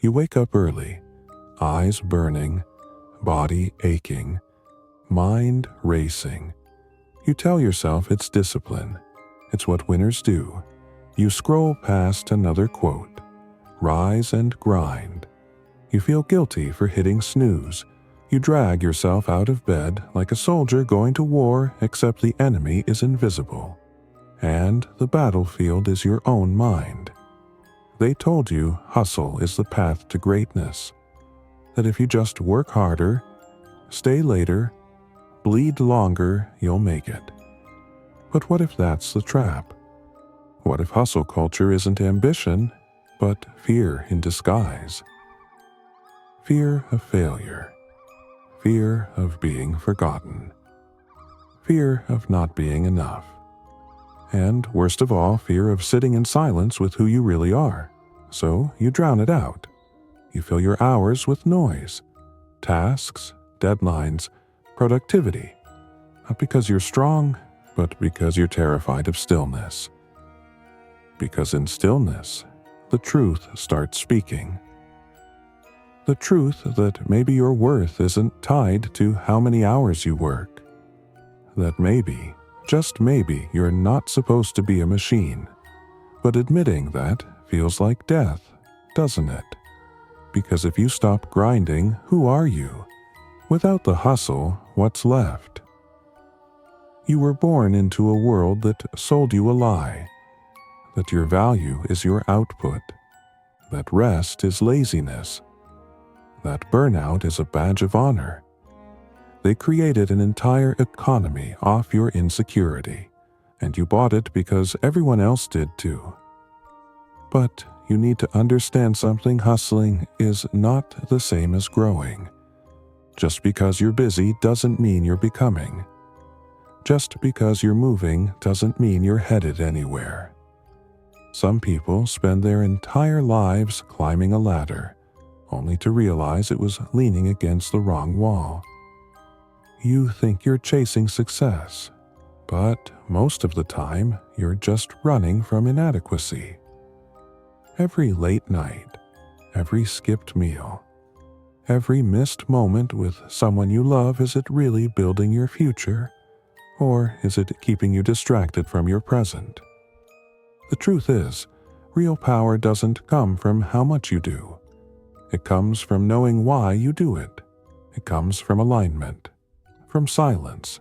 You wake up early, eyes burning, body aching, mind racing. You tell yourself it's discipline. It's what winners do. You scroll past another quote. Rise and grind. You feel guilty for hitting snooze. You drag yourself out of bed like a soldier going to war, except the enemy is invisible. And the battlefield is your own mind. They told you hustle is the path to greatness. That if you just work harder, stay later, bleed longer, you'll make it. But what if that's the trap? What if hustle culture isn't ambition, but fear in disguise? Fear of failure. Fear of being forgotten. Fear of not being enough. And worst of all, fear of sitting in silence with who you really are. So you drown it out. You fill your hours with noise, tasks, deadlines, productivity. Not because you're strong, but because you're terrified of stillness. Because in stillness, the truth starts speaking. The truth that maybe your worth isn't tied to how many hours you work. That maybe, just maybe, you're not supposed to be a machine. But admitting that feels like death, doesn't it? Because if you stop grinding, who are you? Without the hustle, what's left? You were born into a world that sold you a lie. That your value is your output. That rest is laziness. That burnout is a badge of honor. They created an entire economy off your insecurity, and you bought it because everyone else did too. But you need to understand something. Hustling is not the same as growing. Just because you're busy doesn't mean you're becoming. Just because you're moving doesn't mean you're headed anywhere. Some people spend their entire lives climbing a ladder, only to realize it was leaning against the wrong wall. You think you're chasing success, but most of the time you're just running from inadequacy. Every late night, every skipped meal, every missed moment with someone you love, is it really building your future, or is it keeping you distracted from your present? The truth is, real power doesn't come from how much you do. It comes from knowing why you do it. It comes from alignment, from silence,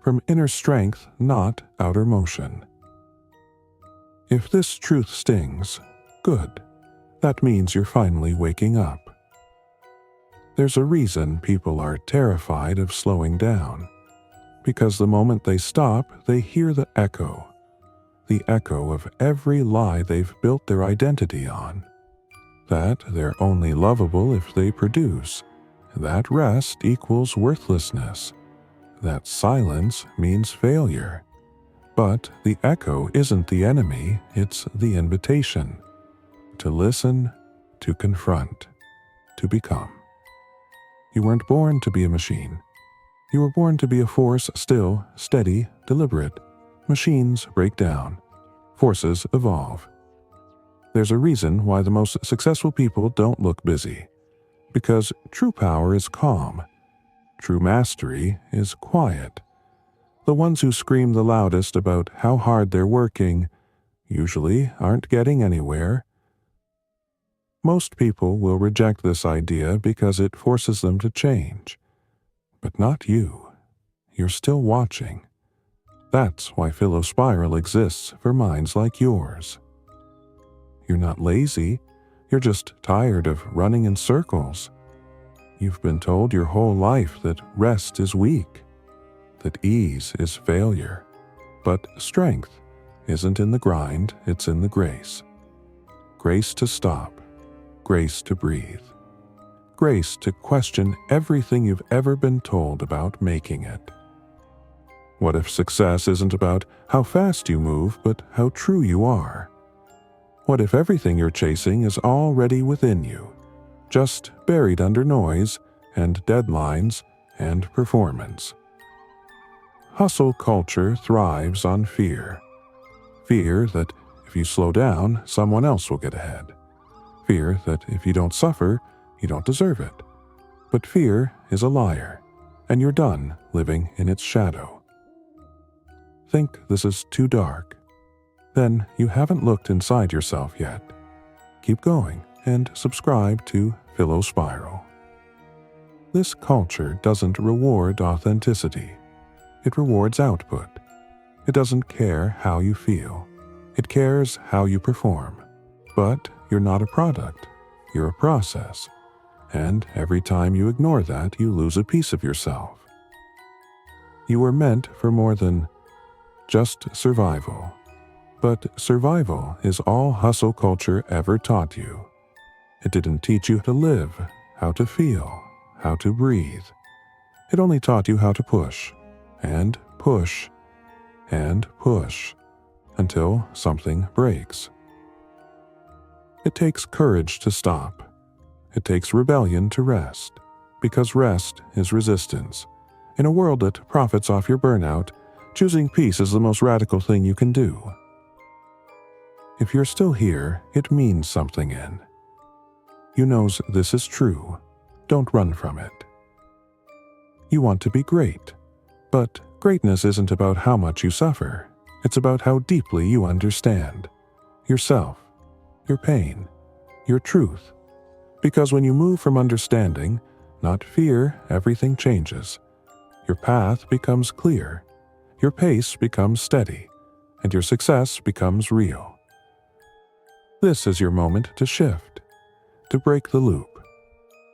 from inner strength, not outer motion. If this truth stings, good. That means you're finally waking up. There's a reason people are terrified of slowing down. Because the moment they stop, they hear the echo of every lie they've built their identity on. That they're only lovable if they produce. That rest equals worthlessness. That silence means failure. But the echo isn't the enemy, it's the invitation. To listen, to confront, to become. You weren't born to be a machine. You were born to be a force, still, steady, deliberate. Machines break down. Forces evolve. There's a reason why the most successful people don't look busy. Because true power is calm. True mastery is quiet. The ones who scream the loudest about how hard they're working usually aren't getting anywhere. Most people will reject this idea because it forces them to change. But not you. You're still watching. That's why Philospiral exists for minds like yours. You're not lazy, you're just tired of running in circles. You've been told your whole life that rest is weak, that ease is failure, but strength isn't in the grind, it's in the grace. Grace to stop, grace to breathe, grace to question everything you've ever been told about making it. What if success isn't about how fast you move, but how true you are? What if everything you're chasing is already within you, just buried under noise and deadlines and performance? Hustle culture thrives on fear. Fear that if you slow down, someone else will get ahead. Fear that if you don't suffer, you don't deserve it. But fear is a liar, and you're done living in its shadow. Think this is too dark. Then you haven't looked inside yourself yet. Keep going and subscribe to Philospiral. This culture doesn't reward authenticity. It rewards output. It doesn't care how you feel. It cares how you perform. But you're not a product. You're a process. And every time you ignore that, you lose a piece of yourself. You were meant for more than just survival. But survival is all hustle culture ever taught you. It didn't teach you how to live, how to feel, how to breathe. It only taught you how to push, and push, and push, until something breaks. It takes courage to stop. It takes rebellion to rest, because rest is resistance. In a world that profits off your burnout, choosing peace is the most radical thing you can do. If you're still here, it means something in. You knows this is true. Don't run from it. You want to be great, but greatness isn't about how much you suffer. It's about how deeply you understand yourself, your pain, your truth. Because when you move from understanding, not fear, everything changes. Your path becomes clear, your pace becomes steady, and your success becomes real. This is your moment to shift, to break the loop,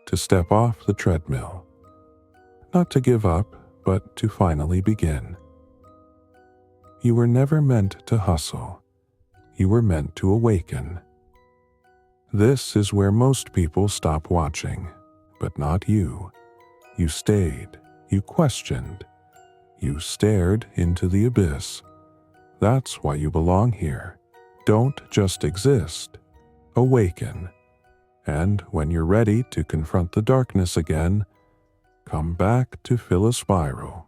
to step off the treadmill. Not to give up, but to finally begin. You were never meant to hustle. You were meant to awaken. This is where most people stop watching, but not you. You stayed, you questioned, you stared into the abyss. That's why you belong here. Don't just exist, awaken. And when you're ready to confront the darkness again, come back to Philospiral.